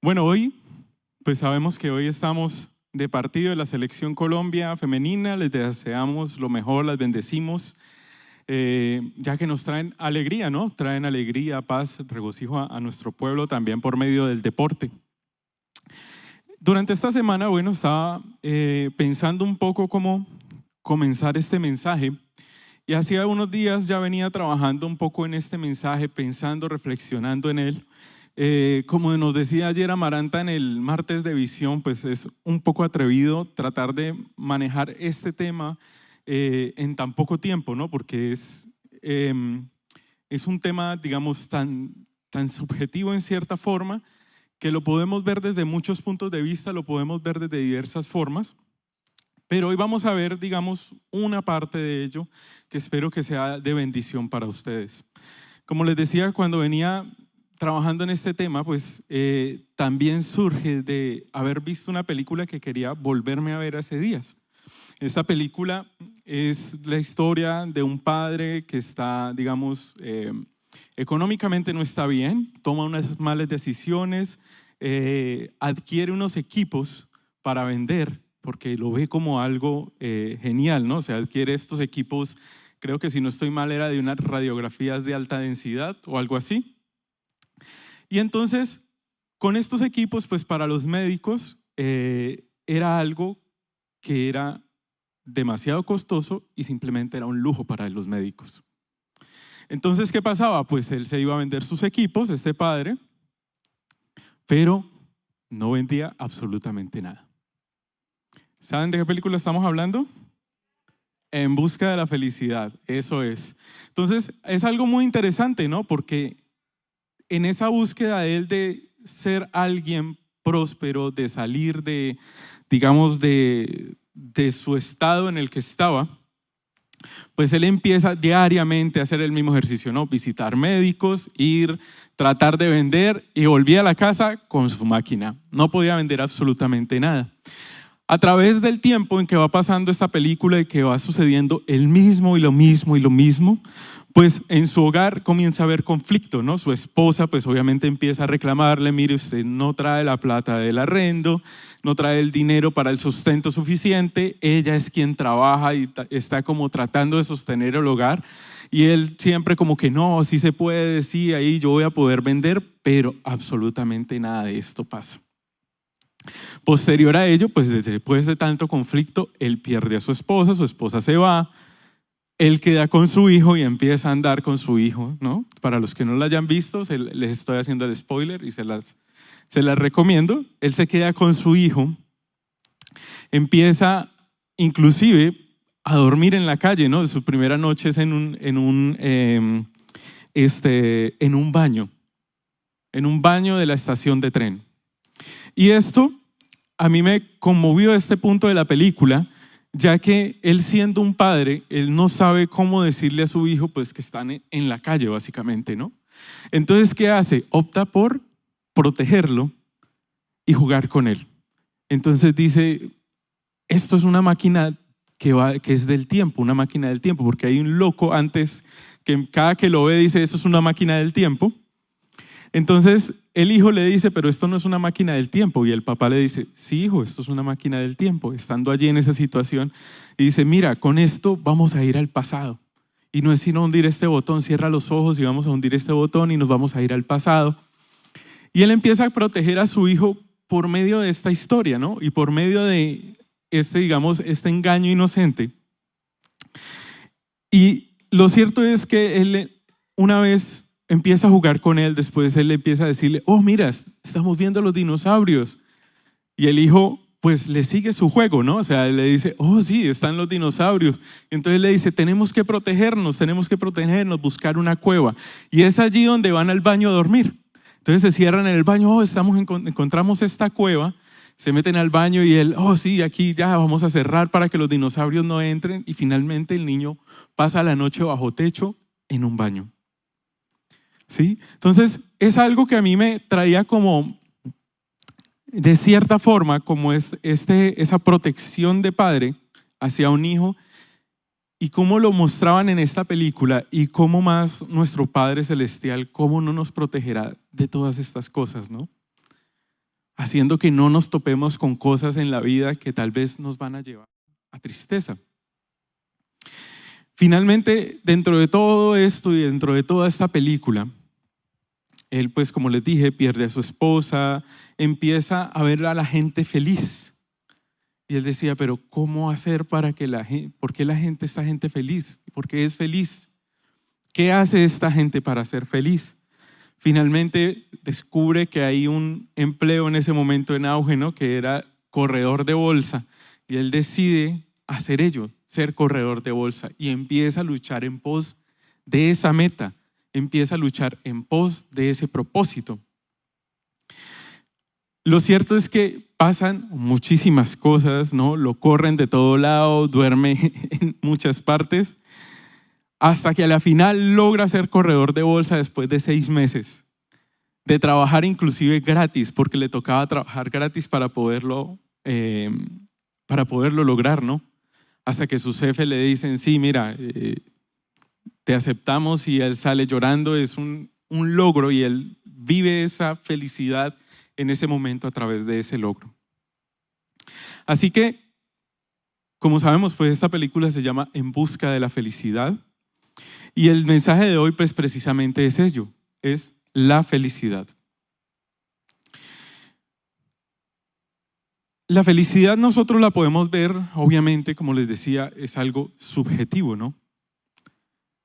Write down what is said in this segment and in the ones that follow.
Bueno, hoy, pues sabemos que hoy estamos de partido de la Selección Colombia femenina. Les deseamos lo mejor, las bendecimos, ya que nos traen alegría, ¿no? Traen alegría, paz, regocijo a nuestro pueblo también por medio del deporte. Durante esta semana, bueno, estaba pensando un poco cómo comenzar este mensaje. Y hacía unos días ya venía trabajando un poco en este mensaje, pensando, reflexionando en él. Como nos decía ayer Amaranta en el martes de visión, pues es un poco atrevido tratar de manejar este tema en tan poco tiempo, ¿no? Porque es un tema, digamos, tan subjetivo en cierta forma, que lo podemos ver desde muchos puntos de vista, lo podemos ver desde diversas formas. Pero hoy vamos a ver, digamos, una parte de ello que espero que sea de bendición para ustedes. Como les decía, cuando venía trabajando en este tema, pues también surge de haber visto una película que quería volverme a ver hace días. Esta película es la historia de un padre que está, digamos, económicamente no está bien, toma unas malas decisiones, adquiere unos equipos para vender, porque lo ve como algo genial, ¿no? O sea, adquiere estos equipos, creo que si no estoy mal era de unas radiografías de alta densidad o algo así. Y entonces, con estos equipos, pues para los médicos era algo que era demasiado costoso y simplemente era un lujo para los médicos. Entonces, ¿qué pasaba? Pues él se iba a vender sus equipos, este padre, pero no vendía absolutamente nada. ¿Saben de qué película estamos hablando? En busca de la felicidad, eso es. Entonces, es algo muy interesante, ¿no? Porque en esa búsqueda de él de ser alguien próspero, de salir de, digamos, de su estado en el que estaba, pues él empieza diariamente a hacer el mismo ejercicio, ¿no? Visitar médicos, ir, tratar de vender y volvía a la casa con su máquina. No podía vender absolutamente nada. A través del tiempo en que va pasando esta película y que va sucediendo el mismo y lo mismo y lo mismo, pues en su hogar comienza a haber conflicto, ¿no? Su esposa pues obviamente empieza a reclamarle, mire, usted no trae la plata del arrendo, no trae el dinero para el sustento suficiente, ella es quien trabaja y está como tratando de sostener el hogar y él siempre como que no, sí se puede, sí, ahí yo voy a poder vender, pero absolutamente nada de esto pasa. Posterior a ello, pues después de tanto conflicto, él pierde a su esposa se va, él queda con su hijo y empieza a andar con su hijo, ¿no? Para los que no lo hayan visto, les estoy haciendo el spoiler y se las recomiendo. Él se queda con su hijo, empieza inclusive a dormir en la calle, ¿no? Su primera noche es en un baño de la estación de tren. Y esto a mí me conmovió este punto de la película, ya que él siendo un padre, él no sabe cómo decirle a su hijo pues que están en la calle básicamente, ¿no? Entonces, ¿qué hace? Opta por protegerlo y jugar con él. Entonces dice, esto es una máquina que es del tiempo, una máquina del tiempo, porque hay un loco antes que cada que lo ve dice, esto es una máquina del tiempo. Entonces el hijo le dice, pero esto no es una máquina del tiempo. Y el papá le dice, sí, hijo, esto es una máquina del tiempo. Estando allí en esa situación, y dice, mira, con esto vamos a ir al pasado. Y no es sino hundir este botón, cierra los ojos y vamos a hundir este botón y nos vamos a ir al pasado. Y él empieza a proteger a su hijo por medio de esta historia, ¿no? Y por medio de este engaño inocente. Y lo cierto es que él una vez empieza a jugar con él, después él empieza a decirle, oh mira, estamos viendo los dinosaurios. Y el hijo pues le sigue su juego, ¿no? O sea, él le dice, oh sí, están los dinosaurios. Y entonces le dice, tenemos que protegernos, buscar una cueva. Y es allí donde van al baño a dormir. Entonces se cierran en el baño, oh, encontramos esta cueva, se meten al baño y él, oh sí, aquí ya vamos a cerrar para que los dinosaurios no entren. Y finalmente el niño pasa la noche bajo techo en un baño. ¿Sí? Entonces es algo que a mí me traía como, de cierta forma, como esa protección de padre hacia un hijo y cómo lo mostraban en esta película y cómo más nuestro Padre Celestial, cómo no nos protegerá de todas estas cosas, ¿no? haciendo que no nos topemos con cosas en la vida que tal vez nos van a llevar a tristeza. Finalmente, dentro de todo esto y dentro de toda esta película, él, pues como les dije, pierde a su esposa, empieza a ver a la gente feliz. Y él decía, pero ¿cómo hacer para que por qué esta gente feliz? ¿Por qué es feliz? ¿Qué hace esta gente para ser feliz? Finalmente descubre que hay un empleo en ese momento en auge, ¿no? Que era corredor de bolsa. Y él decide hacer ello, ser corredor de bolsa. Y empieza a luchar en pos de esa meta. Empieza a luchar en pos de ese propósito. Lo cierto es que pasan muchísimas cosas, ¿no? Lo corren de todo lado, duerme en muchas partes, hasta que a la final logra ser corredor de bolsa después de 6 meses, de trabajar inclusive gratis, porque le tocaba trabajar gratis para poderlo lograr, ¿no? Hasta que sus jefes le dicen, sí, mira, te aceptamos, y él sale llorando. Es un logro y él vive esa felicidad en ese momento a través de ese logro. Así que, como sabemos, pues esta película se llama En busca de la felicidad, y el mensaje de hoy pues precisamente es ello, es la felicidad. La felicidad nosotros la podemos ver, obviamente, como les decía, es algo subjetivo, ¿no?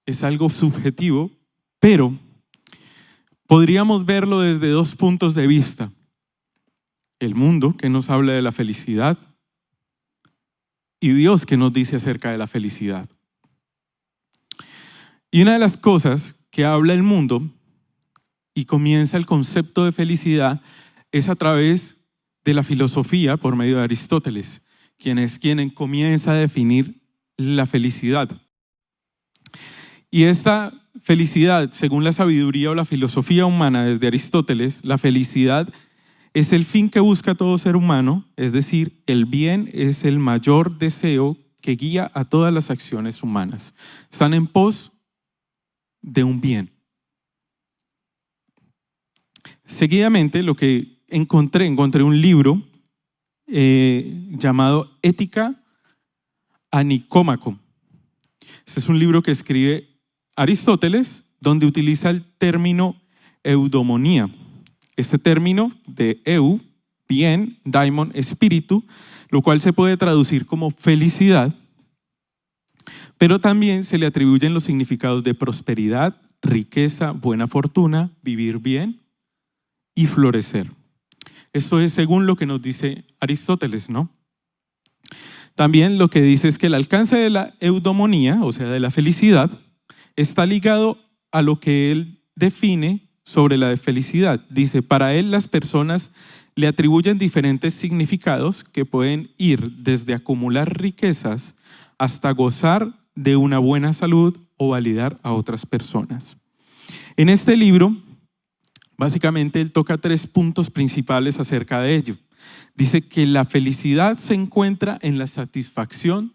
Es algo subjetivo, pero podríamos verlo desde 2 puntos de vista. El mundo, que nos habla de la felicidad, y Dios, que nos dice acerca de la felicidad. Y una de las cosas que habla el mundo y comienza el concepto de felicidad es a través de la filosofía por medio de Aristóteles, quien comienza a definir la felicidad. Y esta felicidad, según la sabiduría o la filosofía humana desde Aristóteles, la felicidad es el fin que busca todo ser humano, es decir, el bien es el mayor deseo que guía a todas las acciones humanas. Están en pos de un bien. Seguidamente, lo que encontré un libro llamado Ética a Nicómaco. Este es un libro que escribe Aristóteles, donde utiliza el término eudomonía. Este término de eu, bien, daimon, espíritu, lo cual se puede traducir como felicidad, pero también se le atribuyen los significados de prosperidad, riqueza, buena fortuna, vivir bien y florecer. Esto es según lo que nos dice Aristóteles, ¿no? También lo que dice es que el alcance de la eudomonía, o sea, de la felicidad, está ligado a lo que él define sobre la felicidad. Dice, para él las personas le atribuyen diferentes significados que pueden ir desde acumular riquezas hasta gozar de una buena salud o validar a otras personas. En este libro, básicamente él toca 3 puntos principales acerca de ello. Dice que la felicidad se encuentra en la satisfacción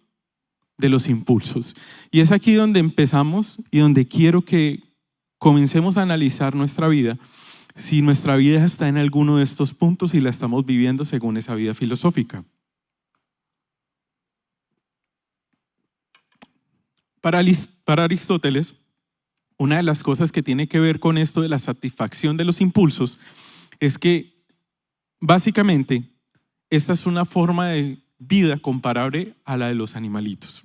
de los impulsos. Y es aquí donde empezamos y donde quiero que comencemos a analizar nuestra vida, si nuestra vida está en alguno de estos puntos y la estamos viviendo según esa vida filosófica. Para Aristóteles, una de las cosas que tiene que ver con esto de la satisfacción de los impulsos es que básicamente esta es una forma de vida comparable a la de los animalitos.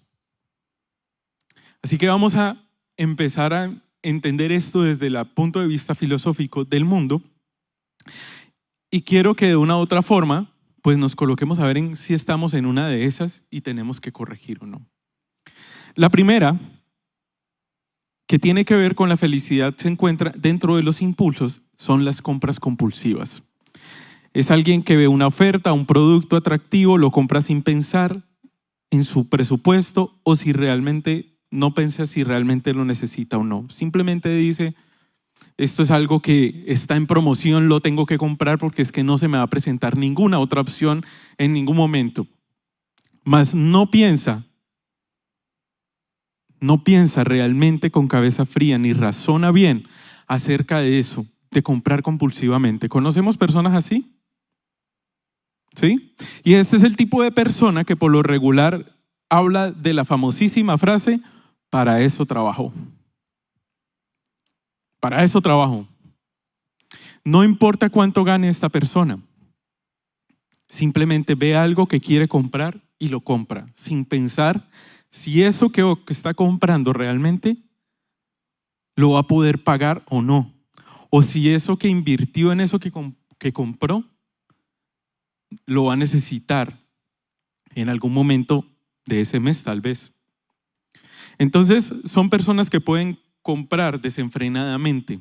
Así que vamos a empezar a entender esto desde el punto de vista filosófico del mundo, y quiero que de una u otra forma pues nos coloquemos a ver en si estamos en una de esas y tenemos que corregir o no. La primera, que tiene que ver con la felicidad, se encuentra dentro de los impulsos, son las compras compulsivas. Es alguien que ve una oferta, un producto atractivo, lo compra sin pensar en su presupuesto o si realmente no piensa si realmente lo necesita o no. Simplemente dice, esto es algo que está en promoción, lo tengo que comprar porque es que no se me va a presentar ninguna otra opción en ningún momento. Mas no piensa realmente con cabeza fría ni razona bien acerca de eso, de comprar compulsivamente. ¿Conocemos personas así? ¿Sí? Y este es el tipo de persona que por lo regular habla de la famosísima frase, para eso trabajo. Para eso trabajo. No importa cuánto gane esta persona. Simplemente ve algo que quiere comprar y lo compra, sin pensar si eso que está comprando realmente lo va a poder pagar o no. O si eso que invirtió en eso que compró lo va a necesitar en algún momento de ese mes, tal vez. Entonces, son personas que pueden comprar desenfrenadamente.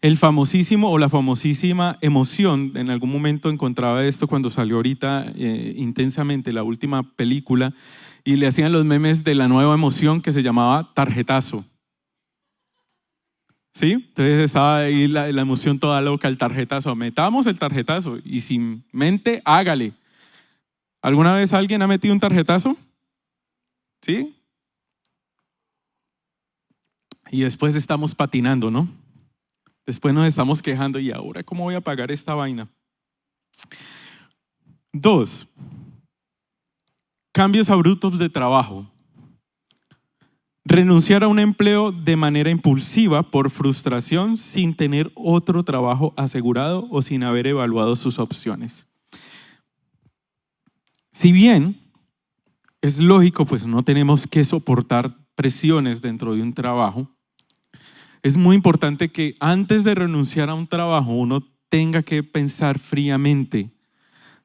El famosísimo o la famosísima emoción, en algún momento encontraba esto cuando salió ahorita intensamente la última película y le hacían los memes de la nueva emoción que se llamaba tarjetazo. ¿Sí? Entonces estaba ahí la emoción toda loca, el tarjetazo. Metamos el tarjetazo y sin mente, hágale. ¿Alguna vez alguien ha metido un tarjetazo? ¿Sí? Y después estamos patinando, ¿no? Después nos estamos quejando, ¿y ahora cómo voy a pagar esta vaina? 2. Cambios abruptos de trabajo. Renunciar a un empleo de manera impulsiva por frustración sin tener otro trabajo asegurado o sin haber evaluado sus opciones. Si bien es lógico, pues no tenemos que soportar presiones dentro de un trabajo, es muy importante que antes de renunciar a un trabajo uno tenga que pensar fríamente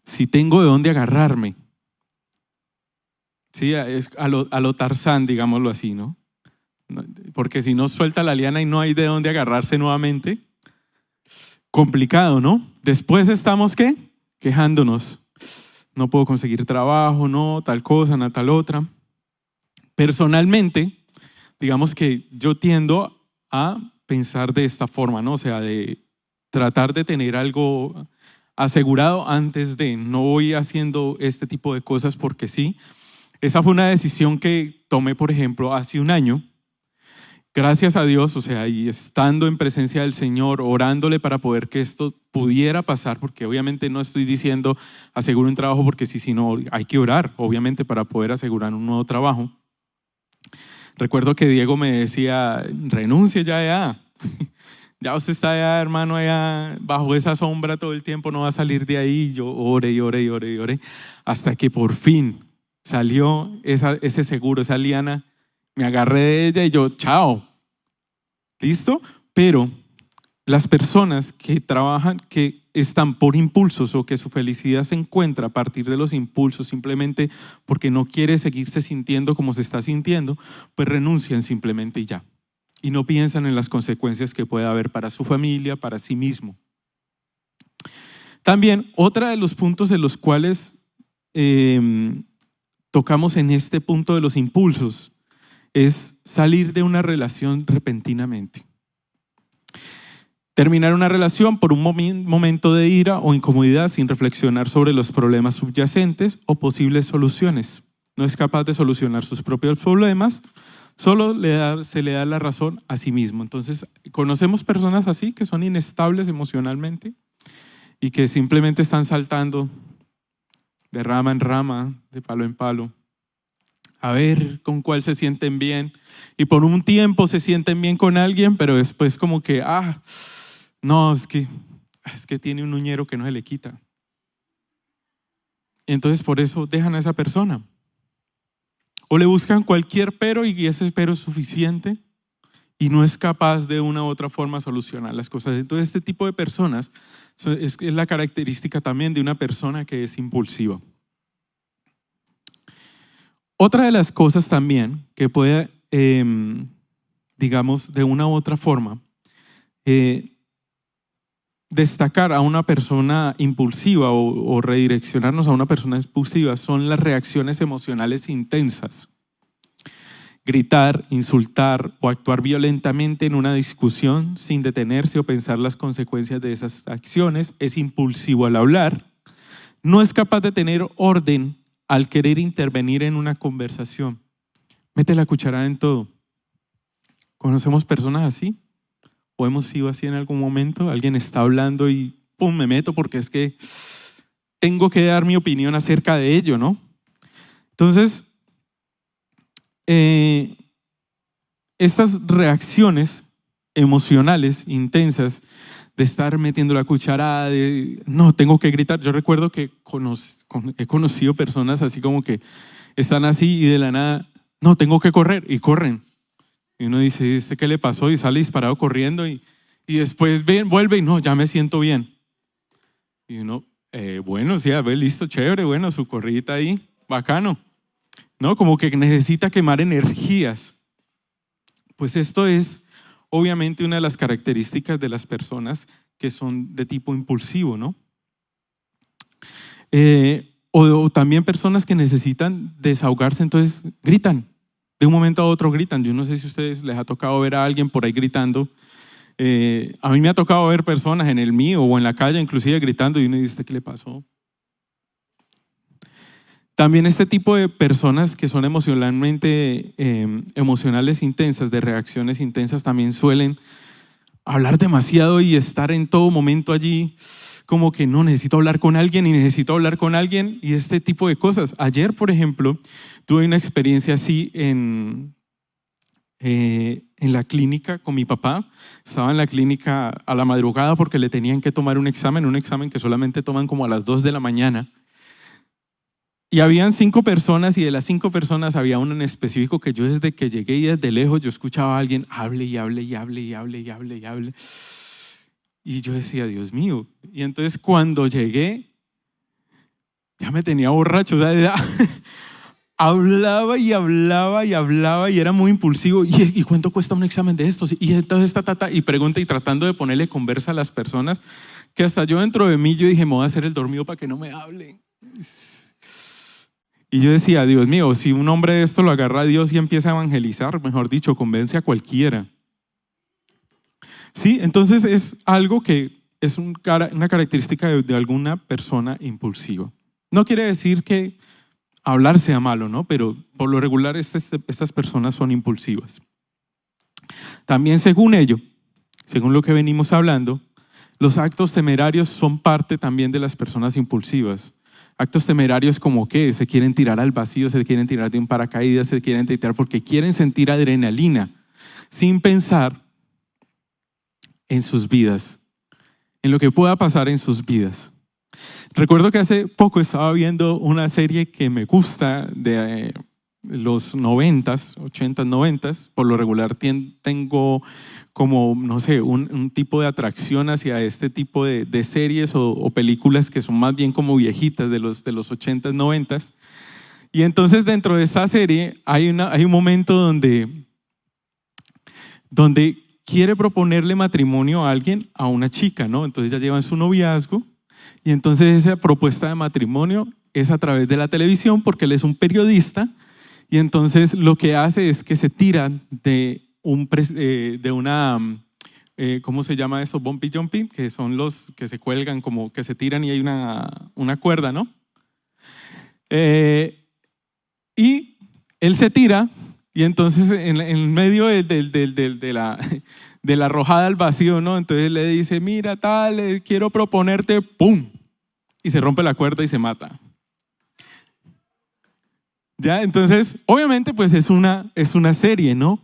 si tengo de dónde agarrarme. Sí, es a lo Tarzán, digámoslo así, ¿no? Porque si no suelta la liana y no hay de dónde agarrarse nuevamente, complicado, ¿no? Después estamos, ¿qué? Quejándonos. No puedo conseguir trabajo, no, tal cosa, no, tal otra. Personalmente, digamos que yo tiendo a pensar de esta forma, ¿no? O sea, de tratar de tener algo asegurado antes de, no voy haciendo este tipo de cosas porque sí. Esa fue una decisión que tomé, por ejemplo, hace un año. Gracias a Dios, o sea, y estando en presencia del Señor, orándole para poder que esto pudiera pasar, porque obviamente no estoy diciendo aseguro un trabajo porque sí, sino hay que orar, obviamente, para poder asegurar un nuevo trabajo. Recuerdo que Diego me decía, renuncie ya. Ya usted está allá, hermano, allá bajo esa sombra todo el tiempo, no va a salir de ahí. Yo oré y oré y oré y oré, hasta que por fin salió ese seguro, esa liana. Me agarré de ella y yo, chao. ¿Listo? Pero las personas que trabajan, que están por impulsos o que su felicidad se encuentra a partir de los impulsos simplemente porque no quiere seguirse sintiendo como se está sintiendo, pues renuncian simplemente y ya. Y no piensan en las consecuencias que puede haber para su familia, para sí mismo. También, otra de los puntos en los cuales tocamos en este punto de los impulsos es salir de una relación repentinamente. Terminar una relación por un momento de ira o incomodidad sin reflexionar sobre los problemas subyacentes o posibles soluciones. No es capaz de solucionar sus propios problemas, solo se le da la razón a sí mismo. Entonces, conocemos personas así que son inestables emocionalmente y que simplemente están saltando de rama en rama, de palo en palo, a ver con cuál se sienten bien. Y por un tiempo se sienten bien con alguien, pero después como que, no, es que tiene un uñero que no se le quita. Entonces por eso dejan a esa persona. O le buscan cualquier pero y ese pero es suficiente y no es capaz de una u otra forma solucionar las cosas. Entonces este tipo de personas es la característica también de una persona que es impulsiva. Otra de las cosas también que puede, digamos, de una u otra forma, destacar a una persona impulsiva o redireccionarnos a una persona impulsiva son las reacciones emocionales intensas. Gritar, insultar o actuar violentamente en una discusión sin detenerse o pensar las consecuencias de esas acciones. Es impulsivo al hablar. No es capaz de tener orden al querer intervenir en una conversación. Mete la cucharada en todo. ¿Conocemos personas así? ¿O hemos sido así en algún momento? Alguien está hablando y ¡pum! Me meto porque es que tengo que dar mi opinión acerca de ello, ¿no? Entonces, estas reacciones emocionales intensas de estar metiendo la cucharada, de no, tengo que gritar. Yo recuerdo que he conocido personas así como que están así y de la nada, no, tengo que correr, y corren. Y uno dice, ¿este qué le pasó? Y sale disparado corriendo y después vuelve y no, ya me siento bien. Y uno, bueno, sí, a ver, listo, chévere, bueno, su corridita ahí, bacano. ¿No? Como que necesita quemar energías. Pues esto es obviamente una de las características de las personas que son de tipo impulsivo, ¿no? O también personas que necesitan desahogarse, entonces gritan. De un momento a otro gritan. Yo no sé si a ustedes les ha tocado ver a alguien por ahí gritando. A mí me ha tocado ver personas en el mío o en la calle inclusive gritando y uno dice, ¿qué le pasó? También este tipo de personas que son emocionalmente emocionales intensas, de reacciones intensas, también suelen hablar demasiado y estar en todo momento allí como que no, necesito hablar con alguien y necesito hablar con alguien y este tipo de cosas. Ayer, por ejemplo, tuve una experiencia así en la clínica con mi papá. Estaba en la clínica a la madrugada porque le tenían que tomar un examen que solamente toman como a las 2 de la mañana. Y habían 5 personas y de las 5 personas había uno en específico que yo desde que llegué y desde lejos yo escuchaba a alguien hable y hable y hable y hable y hable y hable. Y yo decía, Dios mío. Y entonces cuando llegué, ya me tenía borracho. O sea, hablaba y hablaba y hablaba y era muy impulsivo. ¿Y cuánto cuesta un examen de estos? Y entonces y pregunta y tratando de ponerle conversa a las personas que hasta yo dentro de mí yo dije, me voy a hacer el dormido para que no me hablen. Y yo decía, Dios mío, si un hombre de esto lo agarra a Dios y empieza a evangelizar, mejor dicho, convence a cualquiera. Sí, entonces es algo que es una característica de alguna persona impulsiva. No quiere decir que hablar sea malo, ¿no? Pero por lo regular estas personas son impulsivas. También según ello, según lo que venimos hablando, los actos temerarios son parte también de las personas impulsivas. Actos temerarios como que se quieren tirar al vacío, se quieren tirar de un paracaídas, se quieren tirar porque quieren sentir adrenalina sin pensar en sus vidas, en lo que pueda pasar en sus vidas. Recuerdo que hace poco estaba viendo una serie que me gusta de los 90s, 80s, 90s. Por lo regular tengo como, no sé, un tipo de atracción hacia este tipo de series o películas que son más bien como viejitas de los 80s, 90s. Y entonces dentro de esa serie hay un momento donde quiere proponerle matrimonio a alguien, a una chica, ¿no? Entonces ya llevan su noviazgo y entonces esa propuesta de matrimonio es a través de la televisión porque él es un periodista y entonces lo que hace es que se tira de una, ¿cómo se llama eso? Bumpy jumping, que son los que se cuelgan como que se tiran y hay una cuerda, ¿no? Y él se tira y entonces en medio de la arrojada al vacío, ¿no? Entonces le dice, mira, tal, quiero proponerte, ¡pum! Y se rompe la cuerda y se mata. ¿Ya? Entonces, obviamente, pues es una serie, ¿no?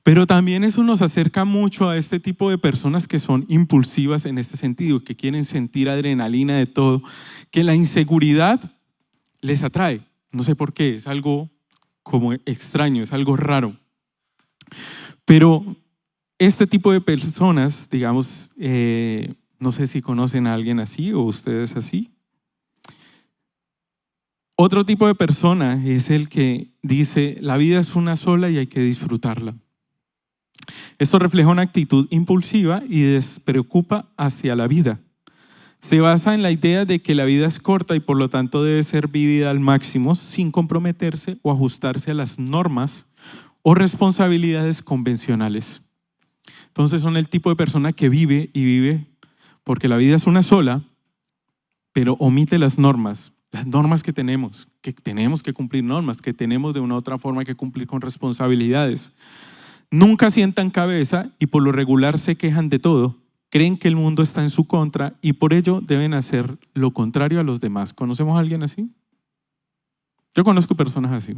Pero también eso nos acerca mucho a este tipo de personas que son impulsivas en este sentido, que quieren sentir adrenalina de todo, que la inseguridad les atrae. No sé por qué, es algo como extraño, es algo raro. Pero este tipo de personas, digamos, no sé si conocen a alguien así o ustedes así. Otro tipo de persona es el que dice, la vida es una sola y hay que disfrutarla. Esto refleja una actitud impulsiva y despreocupa hacia la vida. Se basa en la idea de que la vida es corta y por lo tanto debe ser vivida al máximo sin comprometerse o ajustarse a las normas o responsabilidades convencionales. Entonces son el tipo de persona que vive y vive porque la vida es una sola, pero omite las normas que tenemos que cumplir normas, que tenemos de una u otra forma que cumplir con responsabilidades. Nunca sientan cabeza y por lo regular se quejan de todo creen que el mundo está en su contra y por ello deben hacer lo contrario a los demás. ¿Conocemos a alguien así? Yo conozco personas así.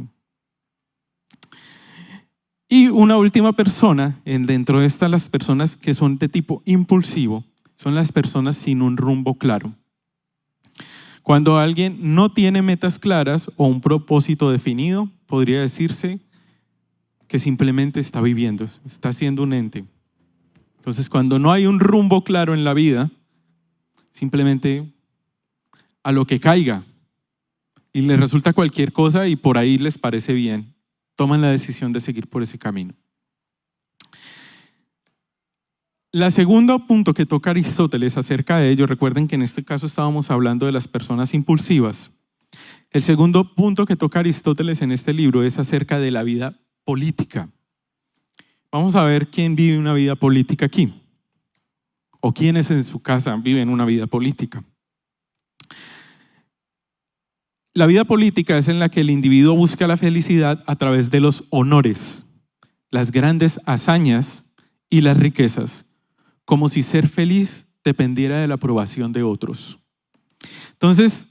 Y una última persona, dentro de estas, las personas que son de tipo impulsivo, son las personas sin un rumbo claro. Cuando alguien no tiene metas claras o un propósito definido, podría decirse que simplemente está viviendo, está siendo un ente. Entonces, cuando no hay un rumbo claro en la vida, simplemente a lo que caiga y les resulta cualquier cosa y por ahí les parece bien, toman la decisión de seguir por ese camino. El segundo punto que toca Aristóteles acerca de ello, recuerden que en este caso estábamos hablando de las personas impulsivas. El segundo punto que toca Aristóteles en este libro es acerca de la vida política. Vamos a ver quién vive una vida política aquí, o quiénes en su casa viven una vida política. La vida política es en la que el individuo busca la felicidad a través de los honores, las grandes hazañas y las riquezas, como si ser feliz dependiera de la aprobación de otros. Entonces,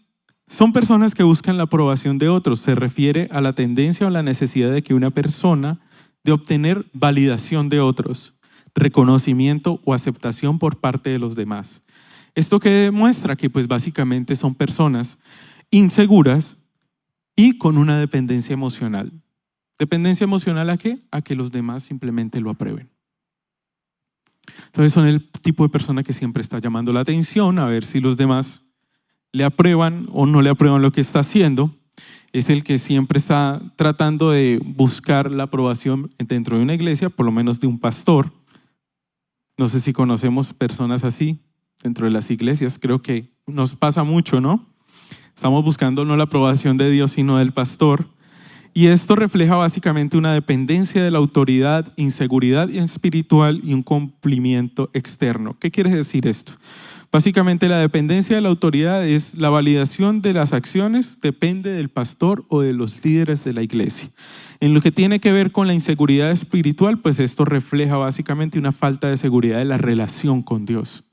son personas que buscan la aprobación de otros. Se refiere a la tendencia o la necesidad de que una persona de obtener validación de otros, reconocimiento o aceptación por parte de los demás. Esto que demuestra que pues básicamente son personas inseguras y con una dependencia emocional. ¿Dependencia emocional a qué? A que los demás simplemente lo aprueben. Entonces son el tipo de persona que siempre está llamando la atención a ver si los demás le aprueban o no le aprueban lo que está haciendo. Es el que siempre está tratando de buscar la aprobación dentro de una iglesia, por lo menos de un pastor. No sé si conocemos personas así dentro de las iglesias. Creo que nos pasa mucho, ¿no? Estamos buscando no la aprobación de Dios, sino del pastor. Y esto refleja básicamente una dependencia de la autoridad, inseguridad espiritual y un cumplimiento externo. ¿Qué quiere decir esto? Básicamente la dependencia de la autoridad es la validación de las acciones, depende del pastor o de los líderes de la iglesia. En lo que tiene que ver con la inseguridad espiritual, pues esto refleja básicamente una falta de seguridad de la relación con Dios.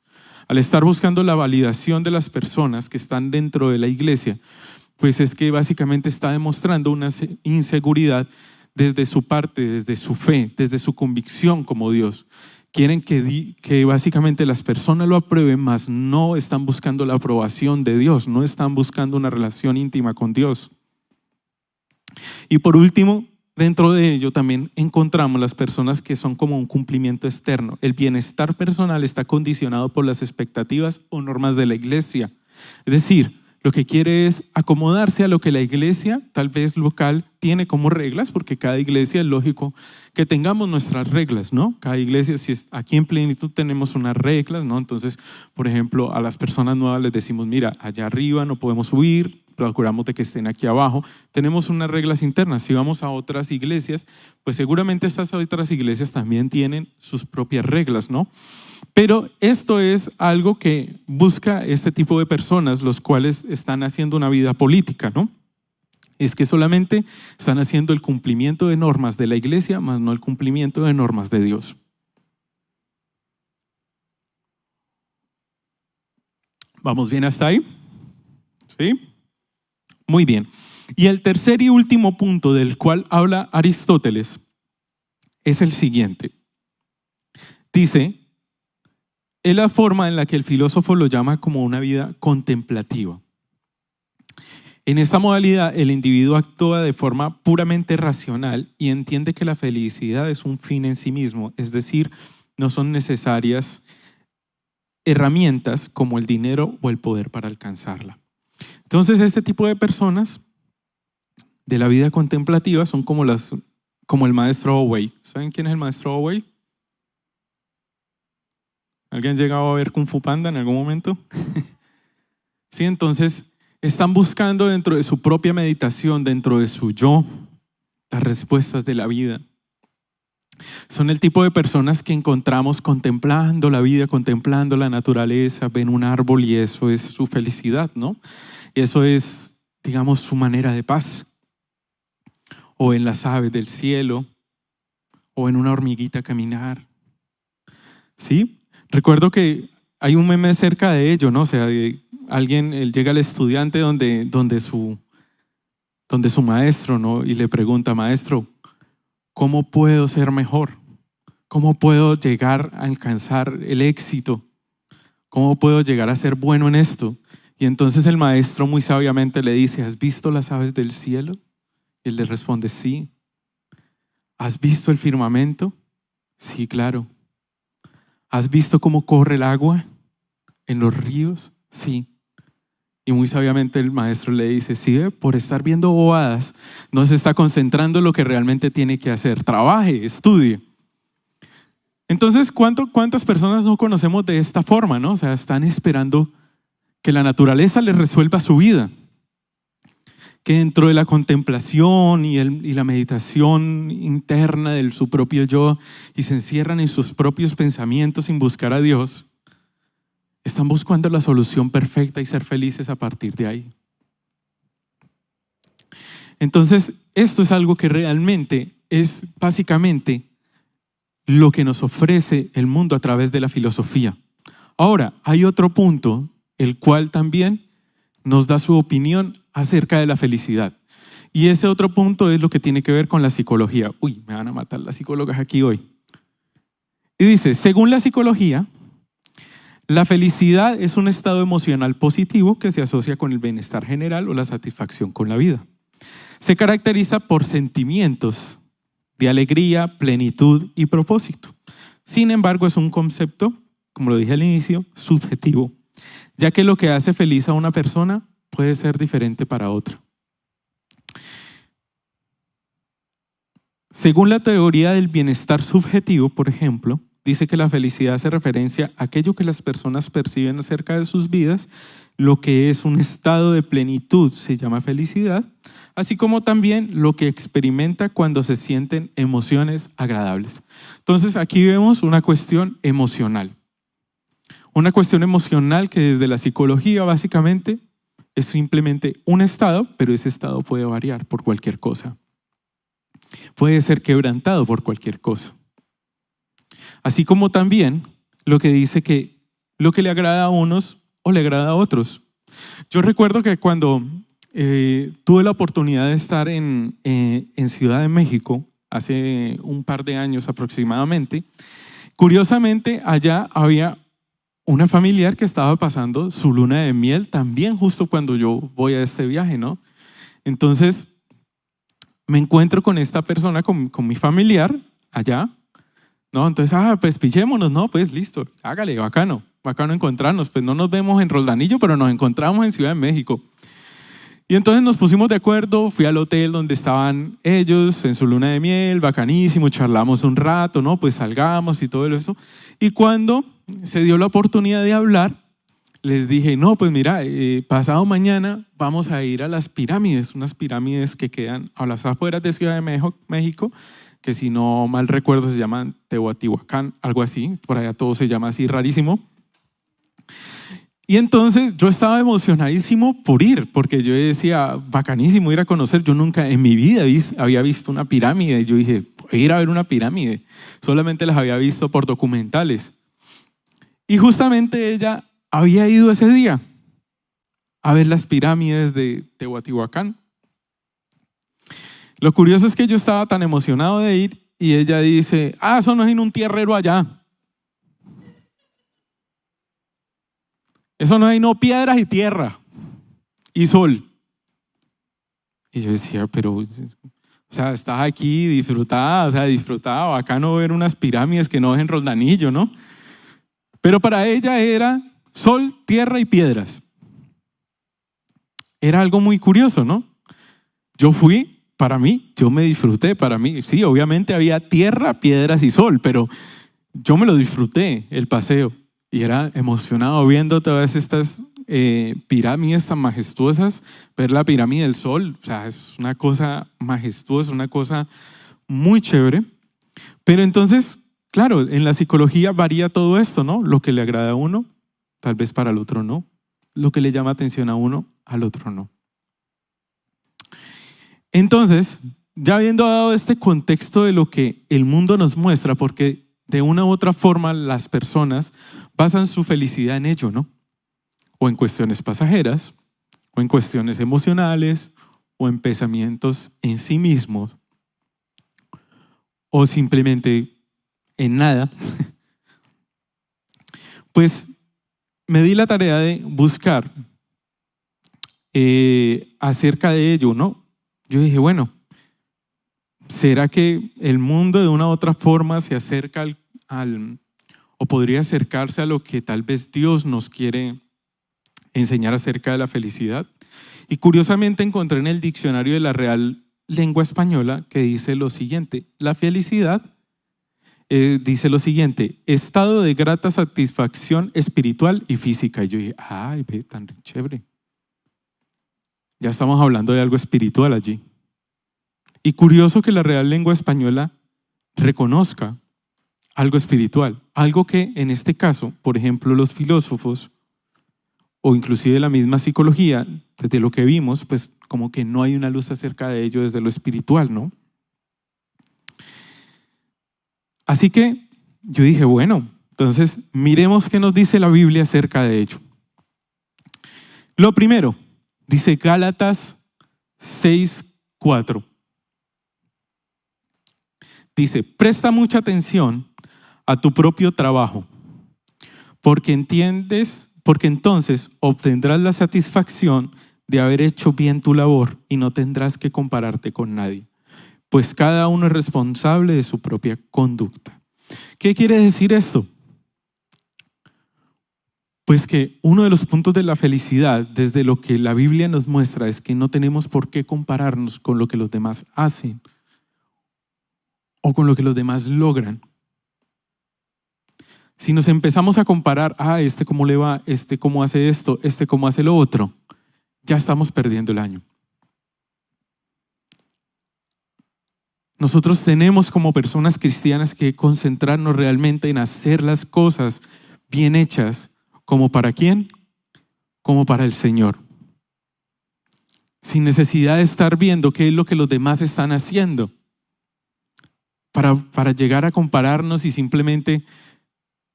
Al estar buscando la validación de las personas que están dentro de la iglesia, pues es que básicamente está demostrando una inseguridad desde su parte, desde su fe, desde su convicción como Dios. Quieren que básicamente las personas lo aprueben, mas no están buscando la aprobación de Dios, no están buscando una relación íntima con Dios. Y por último, dentro de ello también encontramos las personas que son como un cumplimiento externo. El bienestar personal está condicionado por las expectativas o normas de la iglesia. Es decir, lo que quiere es acomodarse a lo que la iglesia, tal vez local, tiene como reglas, porque cada iglesia es lógico que tengamos nuestras reglas, ¿no? Cada iglesia, si es, aquí en Plenitud tenemos unas reglas, ¿no? Entonces, por ejemplo, a las personas nuevas les decimos, mira, allá arriba no podemos subir, procuramos de que estén aquí abajo. Tenemos unas reglas internas. Si vamos a otras iglesias, pues seguramente estas otras iglesias también tienen sus propias reglas, ¿no? Pero esto es algo que busca este tipo de personas, los cuales están haciendo una vida política, ¿no? Es que solamente están haciendo el cumplimiento de normas de la iglesia, más no el cumplimiento de normas de Dios. ¿Vamos bien hasta ahí? ¿Sí? Muy bien. Y el tercer y último punto del cual habla Aristóteles es el siguiente. Dice, es la forma en la que el filósofo lo llama como una vida contemplativa. En esta modalidad, el individuo actúa de forma puramente racional y entiende que la felicidad es un fin en sí mismo, es decir, no son necesarias herramientas como el dinero o el poder para alcanzarla. Entonces, este tipo de personas de la vida contemplativa son como el maestro Owe. ¿Saben quién es el maestro Owe? ¿Alguien ha llegado a ver Kung Fu Panda en algún momento? Sí, entonces están buscando dentro de su propia meditación, dentro de su yo, las respuestas de la vida. Son el tipo de personas que encontramos contemplando la vida, contemplando la naturaleza, ven un árbol y eso es su felicidad, ¿no? Y eso es, digamos, su manera de paz. O en las aves del cielo, o en una hormiguita caminar. ¿Sí? Recuerdo que hay un meme cerca de ello, ¿no? O sea, él llega al estudiante donde su maestro, ¿no? Y le pregunta, maestro, ¿cómo puedo ser mejor? ¿Cómo puedo llegar a alcanzar el éxito? ¿Cómo puedo llegar a ser bueno en esto? Y entonces el maestro muy sabiamente le dice, ¿has visto las aves del cielo? Y él le responde, sí. ¿Has visto el firmamento? Sí, claro. ¿Has visto cómo corre el agua en los ríos? Sí. Y muy sabiamente el maestro le dice, sí, por estar viendo bobadas, no se está concentrando en lo que realmente tiene que hacer. Trabaje, estudie. Entonces, ¿cuántas personas no conocemos de esta forma, no? O sea, están esperando que la naturaleza les resuelva su vida. Que dentro de la contemplación y la meditación interna de su propio yo y se encierran en sus propios pensamientos sin buscar a Dios, están buscando la solución perfecta y ser felices a partir de ahí. Entonces, esto es algo que realmente es básicamente lo que nos ofrece el mundo a través de la filosofía. Ahora, hay otro punto, el cual también nos da su opinión acerca de la felicidad. Y ese otro punto es lo que tiene que ver con la psicología. Uy, me van a matar las psicólogas aquí hoy. Y dice, según la psicología, la felicidad es un estado emocional positivo que se asocia con el bienestar general o la satisfacción con la vida. Se caracteriza por sentimientos de alegría, plenitud y propósito. Sin embargo, es un concepto, como lo dije al inicio, subjetivo, ya que lo que hace feliz a una persona puede ser diferente para otra. Según la teoría del bienestar subjetivo, por ejemplo, dice que la felicidad hace referencia a aquello que las personas perciben acerca de sus vidas, lo que es un estado de plenitud se llama felicidad, así como también lo que experimenta cuando se sienten emociones agradables. Entonces aquí vemos una cuestión emocional. Una cuestión emocional que desde la psicología básicamente es simplemente un estado, pero ese estado puede variar por cualquier cosa. Puede ser quebrantado por cualquier cosa. Así como también lo que dice que lo que le agrada a unos o le agrada a otros. Yo recuerdo que cuando tuve la oportunidad de estar en Ciudad de México, hace un par de años aproximadamente, curiosamente allá había una familiar que estaba pasando su luna de miel también justo cuando yo voy a este viaje, ¿no? Entonces me encuentro con esta persona, con mi familiar allá, ¿no? Entonces, pues pillémonos, ¿no? Pues listo, hágale, bacano encontrarnos. Pues no nos vemos en Roldanillo, pero nos encontramos en Ciudad de México. Y entonces nos pusimos de acuerdo, fui al hotel donde estaban ellos en su luna de miel, bacanísimo, charlamos un rato, ¿no? Pues salgamos y todo eso. Y cuando se dio la oportunidad de hablar, les dije, no, pues mira, pasado mañana vamos a ir a las pirámides, unas pirámides que quedan a las afueras de Ciudad de México, que si no mal recuerdo se llaman Teotihuacán, algo así, por allá todo se llama así rarísimo. Y entonces yo estaba emocionadísimo por ir, porque yo decía, bacanísimo ir a conocer. Yo nunca en mi vida había visto una pirámide. Y yo dije, voy a ir a ver una pirámide. Solamente las había visto por documentales. Y justamente ella había ido ese día a ver las pirámides de Teotihuacán. Lo curioso es que yo estaba tan emocionado de ir y ella dice, eso no es en un tierrero allá. Eso no hay piedras y tierra y sol. Y yo decía, pero, o sea, estás aquí disfrutaba, bacano ver unas pirámides que no es en Roldanillo, ¿no? Pero para ella era sol, tierra y piedras. Era algo muy curioso, ¿no? Yo fui, para mí, yo me disfruté, para mí, sí, obviamente había tierra, piedras y sol, pero yo me lo disfruté, el paseo. Y era emocionado viendo todas estas pirámides tan majestuosas, ver la pirámide del Sol, o sea, es una cosa majestuosa, una cosa muy chévere. Pero entonces, claro, en la psicología varía todo esto, ¿no? Lo que le agrada a uno, tal vez para el otro no. Lo que le llama atención a uno, al otro no. Entonces, ya habiendo dado este contexto de lo que el mundo nos muestra, porque de una u otra forma las personas basan su felicidad en ello, ¿no? O en cuestiones pasajeras, o en cuestiones emocionales, o en pensamientos en sí mismos, o simplemente en nada. Pues me di la tarea de buscar acerca de ello, ¿no? Yo dije, bueno, ¿será que el mundo de una u otra forma se acerca o podría acercarse a lo que tal vez Dios nos quiere enseñar acerca de la felicidad? Y curiosamente encontré en el diccionario de la Real Lengua Española que dice lo siguiente: la felicidad dice lo siguiente: estado de grata satisfacción espiritual y física. Y yo dije, ay, ve, tan chévere. Ya estamos hablando de algo espiritual allí. Y curioso que la Real Lengua Española reconozca algo espiritual, algo que en este caso, por ejemplo, los filósofos o inclusive la misma psicología, desde lo que vimos, pues como que no hay una luz acerca de ello desde lo espiritual, ¿no? Así que yo dije, bueno, entonces miremos qué nos dice la Biblia acerca de ello. Lo primero, dice Gálatas 6:4. Dice, presta mucha atención a tu propio trabajo, porque entonces obtendrás la satisfacción de haber hecho bien tu labor y no tendrás que compararte con nadie, pues cada uno es responsable de su propia conducta. ¿Qué quiere decir esto? Pues que uno de los puntos de la felicidad, desde lo que la Biblia nos muestra, es que no tenemos por qué compararnos con lo que los demás hacen o con lo que los demás logran. Si nos empezamos a comparar, este cómo le va, este cómo hace esto, este cómo hace lo otro, ya estamos perdiendo el año. Nosotros tenemos como personas cristianas que concentrarnos realmente en hacer las cosas bien hechas. ¿Como para quién? Como para el Señor. Sin necesidad de estar viendo qué es lo que los demás están haciendo. Para llegar a compararnos y simplemente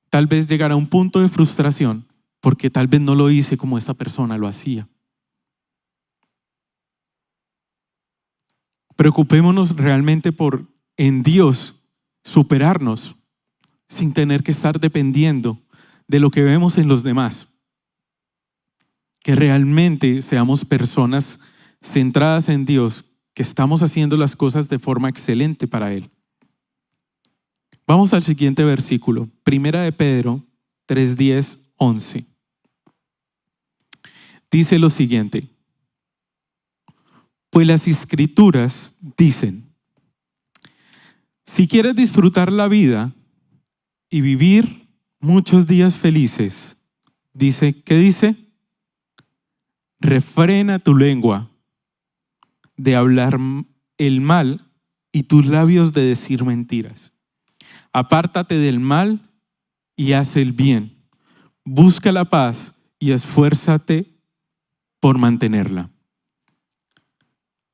tal vez llegar a un punto de frustración porque tal vez no lo hice como esta persona lo hacía. Preocupémonos realmente por en Dios superarnos sin tener que estar dependiendo de lo que vemos en los demás. Que realmente seamos personas centradas en Dios, que estamos haciendo las cosas de forma excelente para Él. Vamos al siguiente versículo, 1 de Pedro 3:10, 11. Dice lo siguiente: pues las Escrituras dicen, si quieres disfrutar la vida y vivir muchos días felices, ¿qué dice? Refrena tu lengua de hablar el mal y tus labios de decir mentiras. Apártate del mal y haz el bien. Busca la paz y esfuérzate por mantenerla.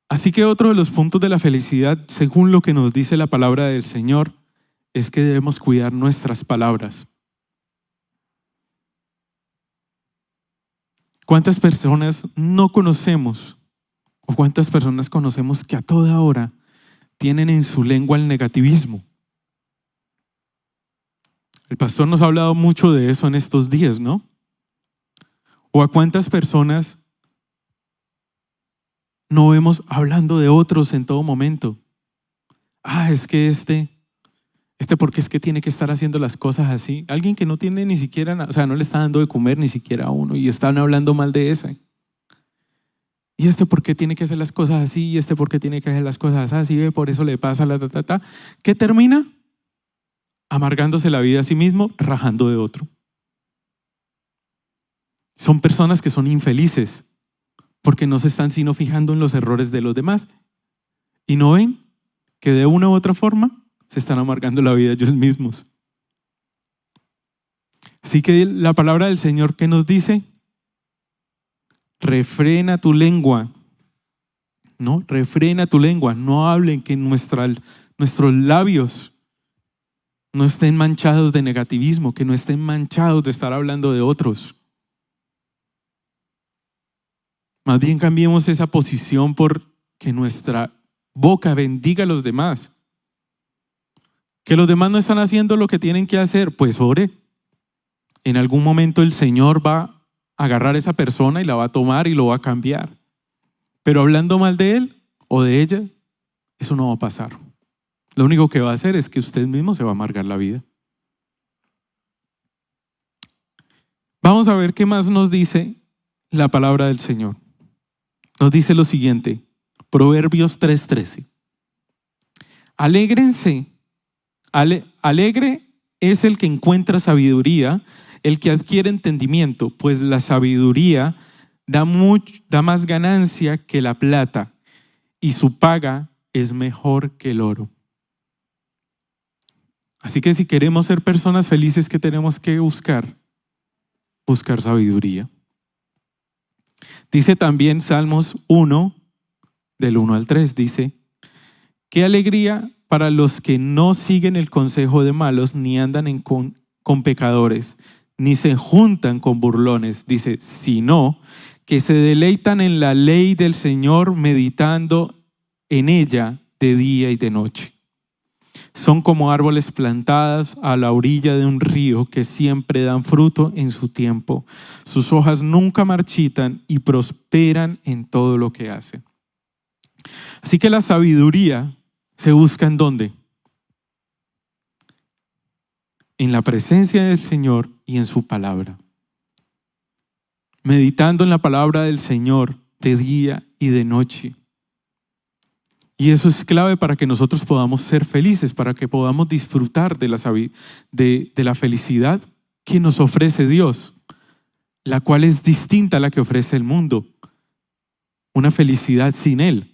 Así que otro de los puntos de la felicidad, según lo que nos dice la palabra del Señor, es que debemos cuidar nuestras palabras. ¿Cuántas personas no conocemos o cuántas personas conocemos que a toda hora tienen en su lengua el negativismo? El pastor nos ha hablado mucho de eso en estos días, ¿no? ¿O a cuántas personas no vemos hablando de otros en todo momento? Es que porque es que tiene que estar haciendo las cosas así. Alguien que no tiene ni siquiera, no le está dando de comer ni siquiera a uno y están hablando mal de ese. Y por qué tiene que hacer las cosas así, y por qué tiene que hacer las cosas así, por eso le pasa la ¿Qué termina? Amargándose la vida a sí mismo, rajando de otro. Son personas que son infelices porque no se están sino fijando en los errores de los demás y no ven que de una u otra forma se están amargando la vida ellos mismos. Así que la palabra del Señor, ¿qué nos dice? Refrena tu lengua. ¿No? Refrena tu lengua. No hablen que nuestros labios no estén manchados de negativismo, que no estén manchados de estar hablando de otros. Más bien cambiemos esa posición por que nuestra boca bendiga a los demás. Que los demás no están haciendo lo que tienen que hacer, pues ore. En algún momento el Señor va a agarrar a esa persona y la va a tomar y lo va a cambiar. Pero hablando mal de él o de ella, eso no va a pasar. Lo único que va a hacer es que usted mismo se va a amargar la vida. Vamos a ver qué más nos dice la palabra del Señor. Nos dice lo siguiente, Proverbios 3:13. Alégrense, alegre es el que encuentra sabiduría, el que adquiere entendimiento, pues la sabiduría da más ganancia que la plata y su paga es mejor que el oro. Así que si queremos ser personas felices, ¿qué tenemos que buscar? Buscar sabiduría. Dice también Salmos 1, del 1 al 3, dice, qué alegría para los que no siguen el consejo de malos, ni andan con pecadores, ni se juntan con burlones, dice, sino que se deleitan en la ley del Señor, meditando en ella de día y de noche. Son como árboles plantados a la orilla de un río que siempre dan fruto en su tiempo. Sus hojas nunca marchitan y prosperan en todo lo que hacen. Así que la sabiduría se busca ¿en dónde? En la presencia del Señor y en su palabra. Meditando en la palabra del Señor de día y de noche. Y eso es clave para que nosotros podamos ser felices, para que podamos disfrutar de la felicidad que nos ofrece Dios, la cual es distinta a la que ofrece el mundo. Una felicidad sin Él.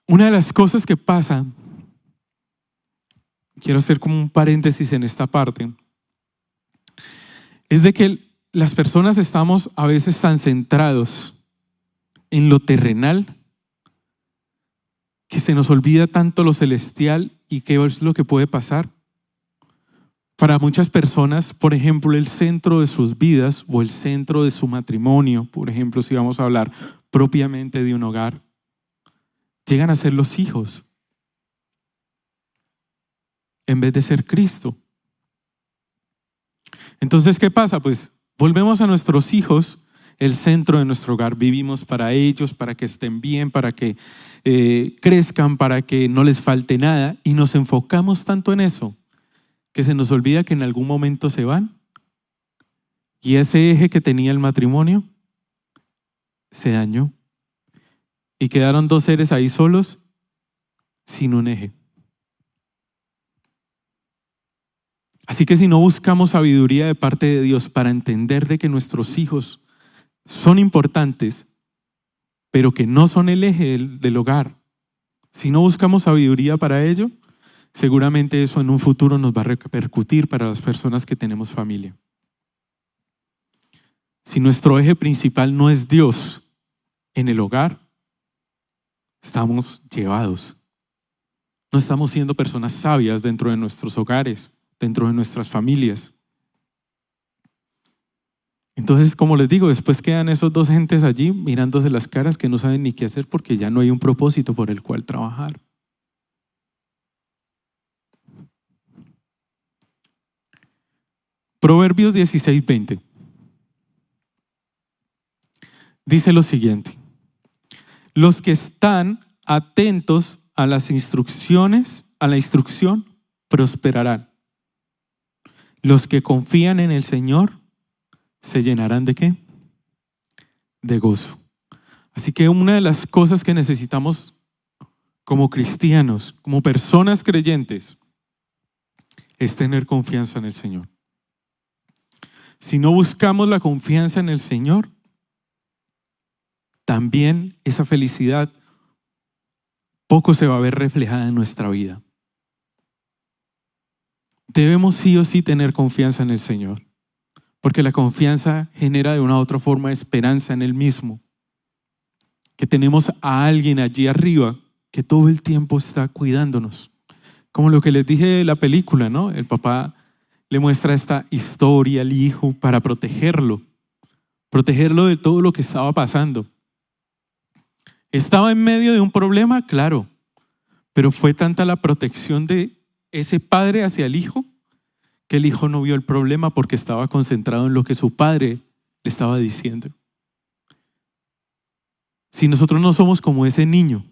Una de las cosas que pasa, quiero hacer como un paréntesis en esta parte, es de que las personas estamos a veces tan centrados en lo terrenal que se nos olvida tanto lo celestial y qué es lo que puede pasar. Para muchas personas, por ejemplo, el centro de sus vidas o el centro de su matrimonio, por ejemplo, si vamos a hablar propiamente de un hogar, llegan a ser los hijos en vez de ser Cristo. Entonces, ¿qué pasa? Pues volvemos a nuestros hijos el centro de nuestro hogar. Vivimos para ellos, para que estén bien, para que crezcan, para que no les falte nada. Y nos enfocamos tanto en eso que se nos olvida que en algún momento se van. Y ese eje que tenía el matrimonio se dañó. Y quedaron dos seres ahí solos sin un eje. Así que si no buscamos sabiduría de parte de Dios para entender de que nuestros hijos son importantes, pero que no son el eje del hogar, si no buscamos sabiduría para ello, seguramente eso en un futuro nos va a repercutir para las personas que tenemos familia. Si nuestro eje principal no es Dios en el hogar, estamos llevados. No estamos siendo personas sabias dentro de nuestros hogares, dentro de nuestras familias. Entonces, como les digo, después quedan esos dos gentes allí mirándose las caras que no saben ni qué hacer porque ya no hay un propósito por el cual trabajar. Proverbios 16:20 dice lo siguiente: los que están atentos a las instrucciones, a la instrucción, prosperarán. Los que confían en el Señor se llenarán ¿de qué? De gozo. Así que una de las cosas que necesitamos como cristianos, como personas creyentes, es tener confianza en el Señor. Si no buscamos la confianza en el Señor, también esa felicidad poco se va a ver reflejada en nuestra vida. Debemos sí o sí tener confianza en el Señor, porque la confianza genera de una u otra forma esperanza en Él mismo, que tenemos a alguien allí arriba que todo el tiempo está cuidándonos. Como lo que les dije de la película, ¿no? El papá le muestra esta historia al hijo para protegerlo de todo lo que estaba pasando. ¿Estaba en medio de un problema? Claro, pero fue tanta la protección de ese padre hacia el hijo que el hijo no vio el problema porque estaba concentrado en lo que su padre le estaba diciendo. Si nosotros no somos como ese niño,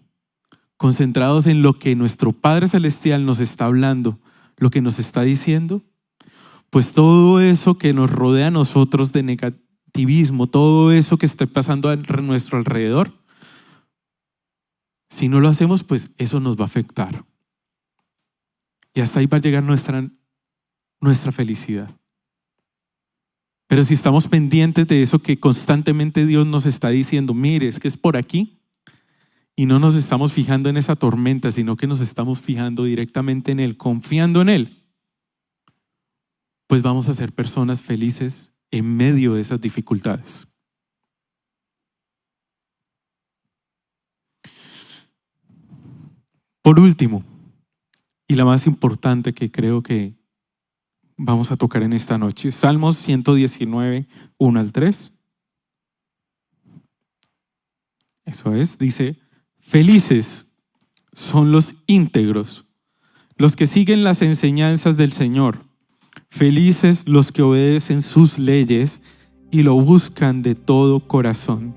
concentrados en lo que nuestro Padre Celestial nos está hablando, lo que nos está diciendo, pues todo eso que nos rodea a nosotros de negativismo, todo eso que está pasando a nuestro alrededor, si no lo hacemos, pues eso nos va a afectar. Y hasta ahí va a llegar nuestra felicidad. Pero si estamos pendientes de eso que constantemente Dios nos está diciendo, mire, es que es por aquí, y no nos estamos fijando en esa tormenta, sino que nos estamos fijando directamente en Él, confiando en Él, pues vamos a ser personas felices en medio de esas dificultades. Por último, y la más importante que creo que vamos a tocar en esta noche, Salmos 119, 1 al 3. Eso es, dice: felices son los íntegros, los que siguen las enseñanzas del Señor. Felices los que obedecen sus leyes y lo buscan de todo corazón.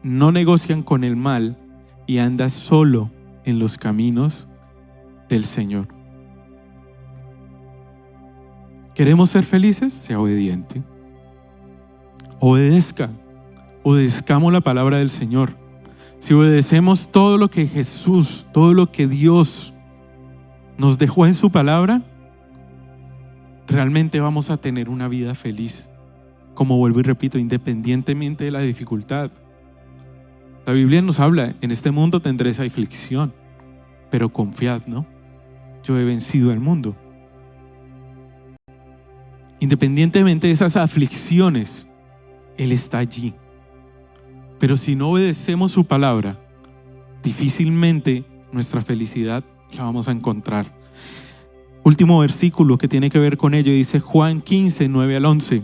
No negocian con el mal y andan solo en los caminos del Señor. ¿Queremos ser felices? Sea obediente. Obedezcamos la palabra del Señor. Si obedecemos todo lo que Jesús, todo lo que Dios nos dejó en su palabra, realmente vamos a tener una vida feliz. Como vuelvo y repito, independientemente de la dificultad. La Biblia nos habla, en este mundo tendréis aflicción, pero confiad, ¿no? Yo he vencido al mundo. Independientemente de esas aflicciones, Él está allí. Pero si no obedecemos su palabra, difícilmente nuestra felicidad la vamos a encontrar. Último versículo que tiene que ver con ello, dice Juan 15, 9 al 11.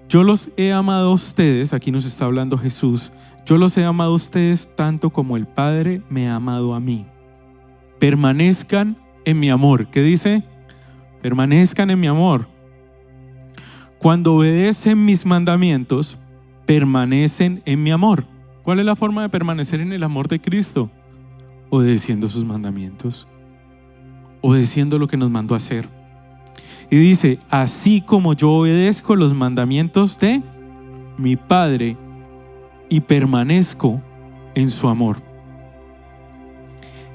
Yo los he amado a ustedes, aquí nos está hablando Jesús, yo los he amado a ustedes tanto como el Padre me ha amado a mí. Permanezcan en mi amor. ¿Qué dice? Permanezcan en mi amor. Cuando obedecen mis mandamientos, permanecen en mi amor. ¿Cuál es la forma de permanecer en el amor de Cristo? Obedeciendo sus mandamientos, obedeciendo lo que nos mandó a hacer. Y dice, así como yo obedezco los mandamientos de mi Padre y permanezco en su amor.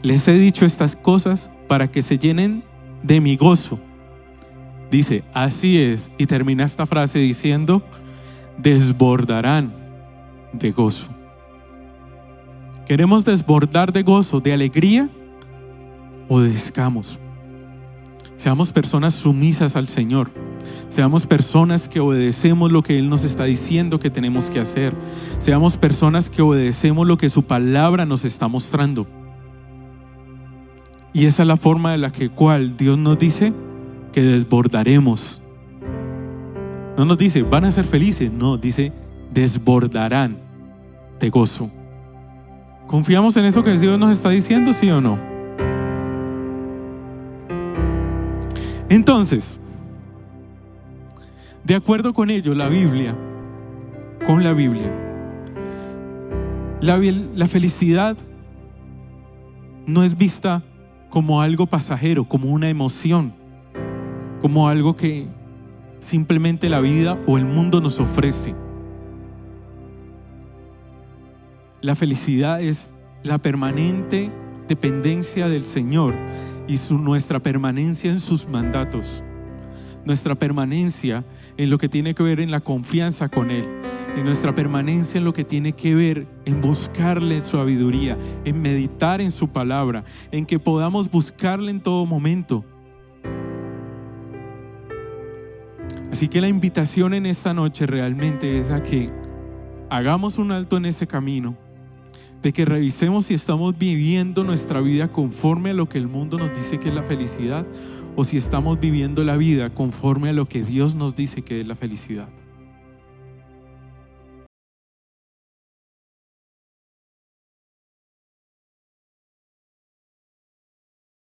Les he dicho estas cosas para que se llenen de mi gozo. Dice, así es, y termina esta frase diciendo, desbordarán de gozo. ¿Queremos desbordar de gozo, de alegría? Obedezcamos. Seamos personas sumisas al Señor. Seamos personas que obedecemos lo que Él nos está diciendo que tenemos que hacer. Seamos personas que obedecemos lo que su palabra nos está mostrando. Y esa es la forma de la cual Dios nos dice que desbordaremos. No nos dice, van a ser felices. No, dice, desbordarán de gozo. ¿Confiamos en eso que Dios nos está diciendo, sí o no? Entonces, de acuerdo con ello, la felicidad no es vista como algo pasajero, como una emoción, como algo que simplemente la vida o el mundo nos ofrece. La felicidad es la permanente dependencia del Señor y nuestra permanencia en sus mandatos, nuestra permanencia en lo que tiene que ver en la confianza con Él, en nuestra permanencia en lo que tiene que ver en buscarle su sabiduría, en meditar en su palabra, en que podamos buscarle en todo momento. Así que la invitación en esta noche realmente es a que hagamos un alto en ese camino, de que revisemos si estamos viviendo nuestra vida conforme a lo que el mundo nos dice que es la felicidad o si estamos viviendo la vida conforme a lo que Dios nos dice que es la felicidad.